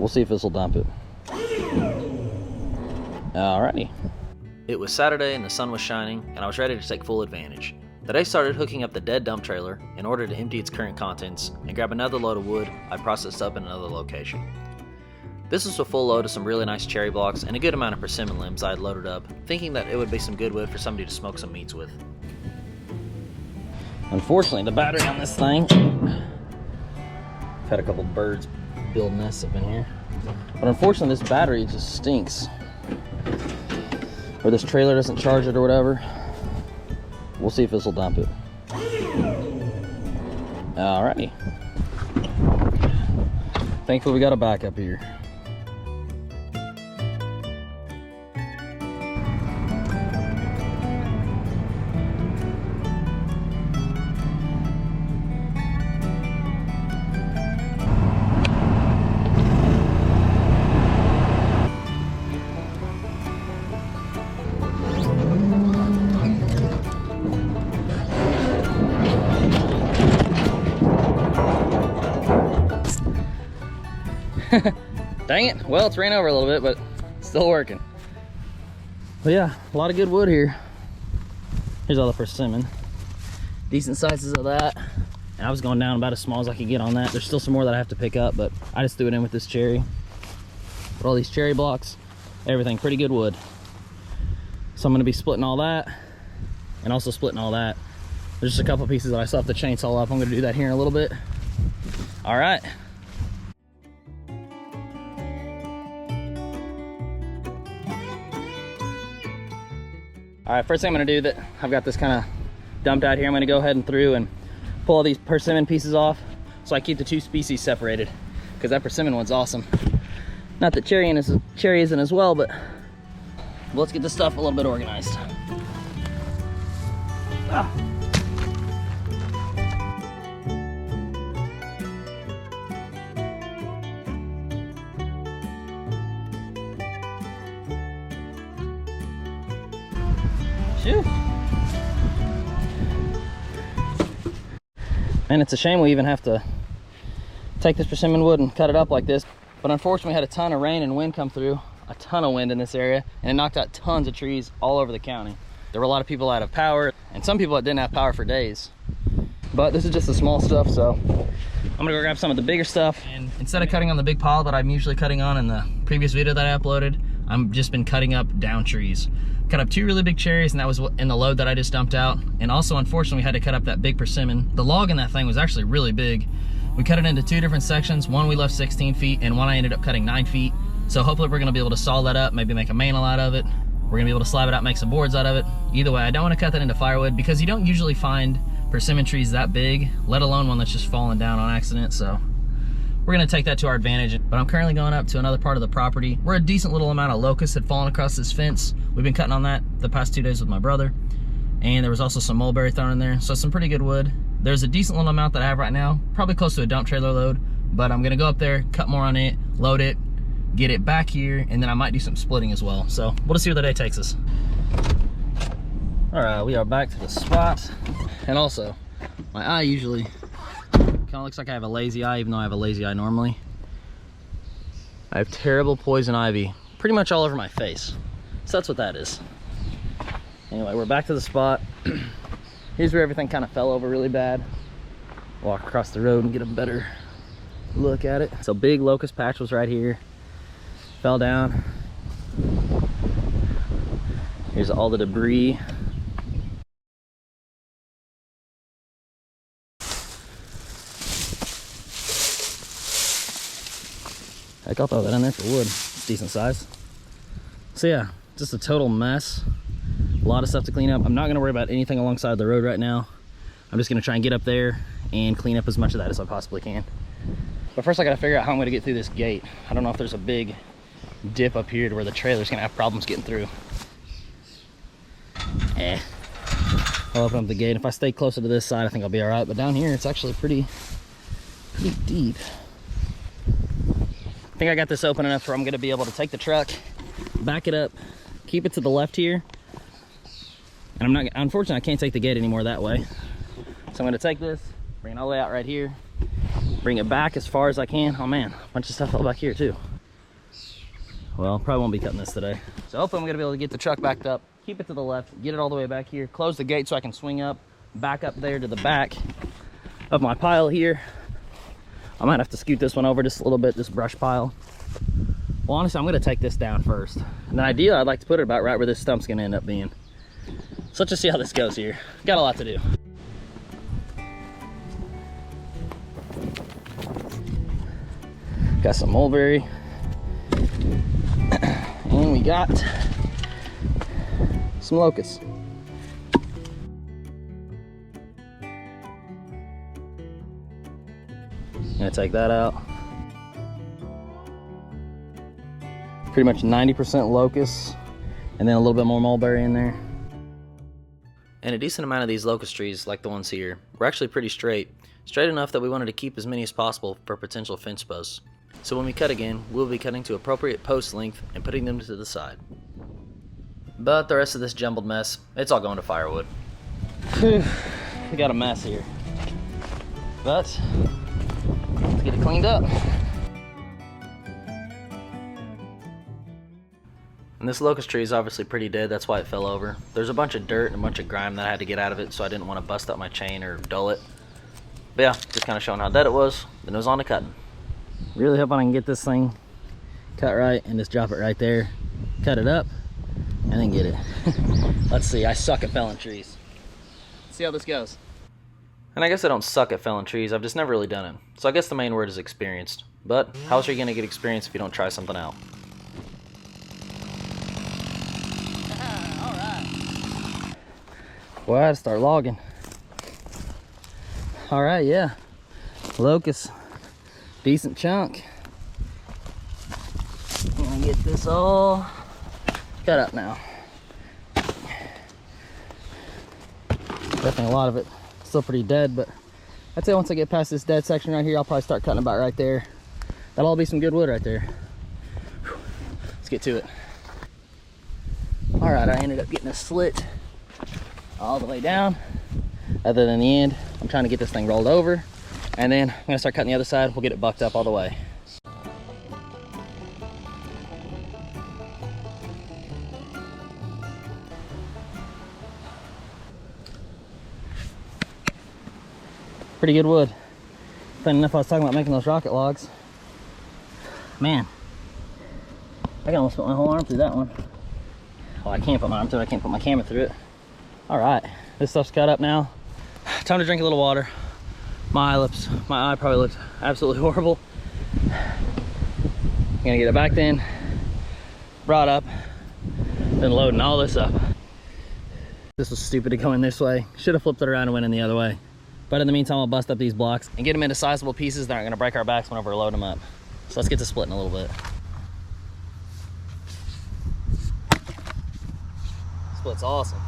We'll see if this will dump it. Alrighty. It was Saturday and the sun was shining, and I was ready to take full advantage. The day started hooking up the dead dump trailer in order to empty its current contents and grab another load of wood I processed up in another location. This was a full load of some really nice cherry blocks and a good amount of persimmon limbs I had loaded up, thinking that it would be some good wood for somebody to smoke some meats with. Unfortunately, the battery on this thing, I've had a couple birds build nests up in here, but unfortunately this battery just stinks. Or this trailer doesn't charge it or whatever. We'll see if this will dump it. Alrighty. Thankfully we got a backup here. Dang it. Well, it's ran over a little bit, but it's still working. But yeah, a lot of good wood here. Here's all the persimmon. Decent sizes of that. And I was going down about as small as I could get on that. There's still some more that I have to pick up, but I just threw it in with this cherry. But all these cherry blocks, everything, pretty good wood. So I'm gonna be splitting all that and also splitting all that. There's just a couple pieces that I still have to chainsaw up. I'm gonna do that here in a little bit. All right. All right, first thing I'm gonna do, that I've got this kind of dumped out here, I'm gonna go ahead and through and pull all these persimmon pieces off so I keep the two species separated, because that persimmon one's awesome. Not that cherry isn't as well, but let's get this stuff a little bit organized. Ah. Shoot. And it's a shame we even have to take this persimmon wood and cut it up like this, but unfortunately we had a ton of rain and wind come through, a ton of wind in this area, and it knocked out tons of trees all over the county. There were a lot of people out of power, and some people that didn't have power for days. But this is just the small stuff, so I'm gonna go grab some of the bigger stuff, and instead of cutting on the big pile that I'm usually cutting on in the previous video that I uploaded, I've just been cutting up down trees. Cut up two really big cherries, and that was in the load that I just dumped out. And also, unfortunately, we had to cut up that big persimmon. The log in that thing was actually really big. We cut it into two different sections. One we left 16 feet, and one I ended up cutting 9 feet. So hopefully we're gonna be able to saw that up, maybe make a mantle out of it. We're gonna be able to slab it out, make some boards out of it. Either way, I don't wanna cut that into firewood because you don't usually find persimmon trees that big, let alone one that's just fallen down on accident. So we're gonna take that to our advantage. But I'm currently going up to another part of the property where a decent little amount of locusts had fallen across this fence. We've been cutting on that the past 2 days with my brother. And there was also some mulberry thrown in there. So some pretty good wood. There's a decent little amount that I have right now, probably close to a dump trailer load, but I'm gonna go up there, cut more on it, load it, get it back here, and then I might do some splitting as well. So we'll just see where the day takes us. All right, we are back to the spot. And also, my eye usually kind of looks like I have a lazy eye, even though I have a lazy eye normally. I have terrible poison ivy pretty much all over my face. So that's what that is. Anyway, we're back to the spot. Here's where everything kind of fell over really bad. Walk across the road and get a better look at it. So big locust patch was right here. Fell down. Here's all the debris. Heck, I'll throw that in there for wood. It's decent size. So yeah, just a total mess. A lot of stuff to clean up. I'm not gonna worry about anything alongside the road right now. I'm just gonna try and get up there and clean up as much of that as I possibly can. But first I gotta figure out how I'm gonna get through this gate. I don't know if there's a big dip up here to where the trailer's gonna have problems getting through. I'll open up the gate. If I stay closer to this side, I think I'll be all right. But down here, it's actually pretty deep. I think I got this open enough where I'm gonna be able to take the truck, back it up, keep it to the left here. And unfortunately, I can't take the gate anymore that way. So I'm gonna take this, bring it all the way out right here, bring it back as far as I can. Oh man, a bunch of stuff fell back here too. Well, probably won't be cutting this today. So hopefully I'm gonna be able to get the truck backed up, keep it to the left, get it all the way back here, close the gate so I can swing up, back up there to the back of my pile here. I might have to scoot this one over just a little bit, this brush pile. Well, honestly, I'm gonna take this down first. And the idea, I'd like to put it about right where this stump's gonna end up being. So let's just see how this goes here. Got a lot to do. Got some mulberry. And we got some locusts. Gonna take that out. Pretty much 90% locusts, and then a little bit more mulberry in there. And a decent amount of these locust trees, like the ones here, were actually pretty straight enough that we wanted to keep as many as possible for potential fence posts. So when we cut again, we'll be cutting to appropriate post length and putting them to the side. But the rest of this jumbled mess, it's all going to firewood. We got a mess here, but let's get it cleaned up. And this locust tree is obviously pretty dead, that's why it fell over. There's a bunch of dirt and a bunch of grime that I had to get out of it, so I didn't want to bust up my chain or dull it. But yeah, just kind of showing how dead it was, then it was on to cutting. Really hoping I can get this thing cut right and just drop it right there, cut it up, and then get it. Let's see, I suck at felling trees. Let's see how this goes. And I guess I don't suck at felling trees, I've just never really done it. So I guess the main word is experienced. But how else are you going to get experience if you don't try something out? Boy, I had to start logging. All right, yeah. Locust, decent chunk. I'm gonna get this all cut up now. Definitely a lot of it still pretty dead, but I'd say once I get past this dead section right here, I'll probably start cutting about right there. That'll all be some good wood right there. Whew. Let's get to it. All right, I ended up getting a slit all the way down, other than the end. I'm trying to get this thing rolled over, and then I'm gonna start cutting the other side. We'll get it bucked up all the way. Pretty good wood. Funny enough, I was talking about making those rocket logs. Man, I can almost put my whole arm through that one. Well, I can't put my arm through it, I can't put my camera through it. All right, this stuff's cut up now. Time to drink a little water. My eye probably looks absolutely horrible. I'm gonna get it back then, brought up, then loading all this up. This was stupid to go in this way. Should have flipped it around and went in the other way. But in the meantime, I'll bust up these blocks and get them into sizable pieces that aren't gonna break our backs whenever we load them up. So let's get to splitting a little bit. Split's awesome.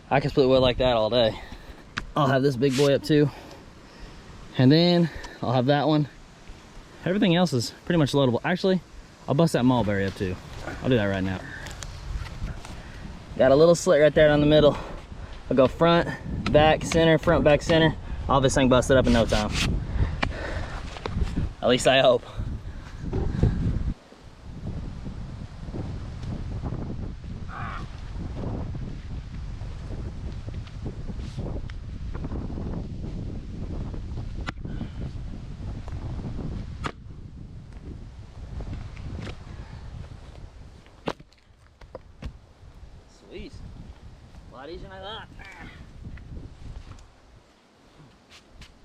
I can split wood like that all day. I'll have this big boy up too. And then I'll have that one. Everything else is pretty much loadable. Actually, I'll bust that mulberry up too. I'll do that right now. Got a little slit right there down the middle. I'll go front, back, center, front, back, center. All this thing busted up in no time. At least I hope. Sweet. A lot easier than I thought.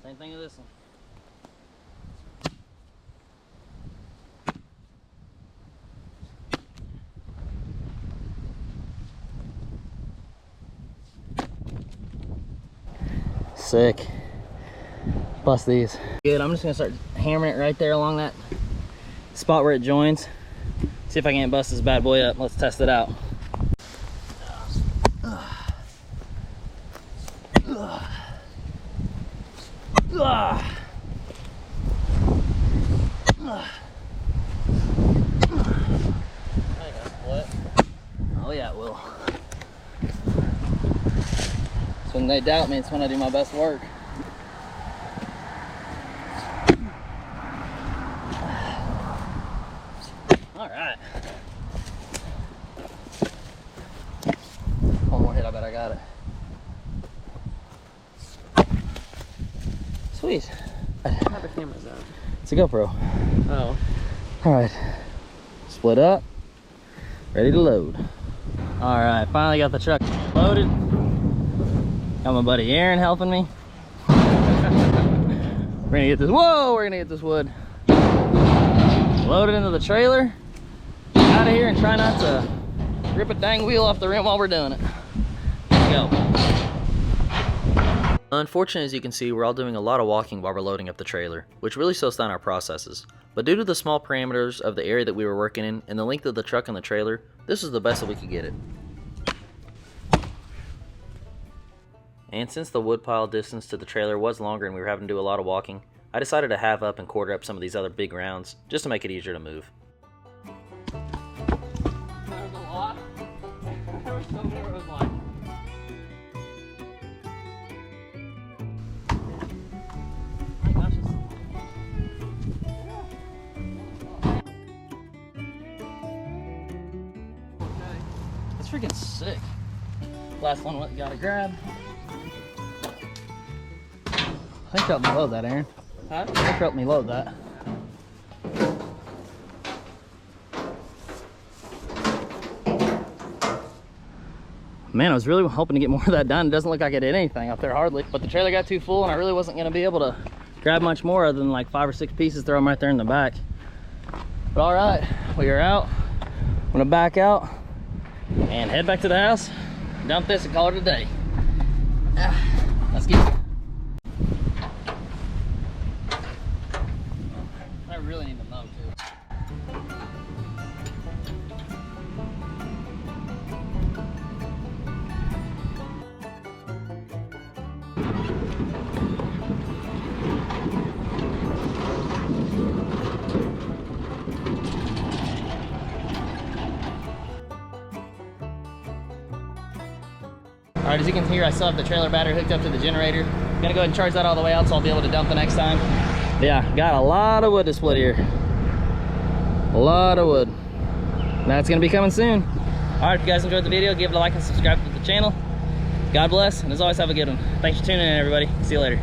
Same thing with this one. Sick. Bust these. Good, I'm just gonna start hammering it right there along that spot where it joins. See if I can't bust this bad boy up. Let's test it out. Oh yeah, it will. So when they doubt me, it's when I do my best work. All right. One more hit, I bet I got it. Sweet. How the camera's out? It's a GoPro. Oh. All right. Split up. Ready to load. All right, finally got the truck loaded. Got my buddy Aaron helping me. We're gonna get this, whoa, we're gonna get this wood loaded into the trailer, out of here, and try not to rip a dang wheel off the rim while we're doing it. Let's go. Unfortunately, as you can see, we're all doing a lot of walking while we're loading up the trailer, which really slows down our processes. But due to the small parameters of the area that we were working in and the length of the truck and the trailer, this is the best that we could get it. And since the woodpile distance to the trailer was longer and we were having to do a lot of walking, I decided to halve up and quarter up some of these other big rounds, just to make it easier to move. There's a lot. There was so many rows like. My gosh, that's freaking sick. Last one, what you gotta grab. I think help me load that, Aaron. Huh? I think help me load that. Man, I was really hoping to get more of that done. It doesn't look like I did anything up there hardly, but the trailer got too full and I really wasn't gonna be able to grab much more other than like 5 or 6 pieces, throw them right there in the back. But all right, we are out. I'm gonna back out and head back to the house, dump this and call it a day. Let's get it. I really need to mow too. All right, as you can hear, I still have the trailer battery hooked up to the generator. I'm gonna go ahead and charge that all the way out so I'll be able to dump the next time. But yeah, got a lot of wood to split here. A lot of wood. That's gonna be coming soon. All right, if you guys enjoyed the video, give it a like and subscribe to the channel. God bless, and as always, have a good one. Thanks for tuning in, everybody. See you later.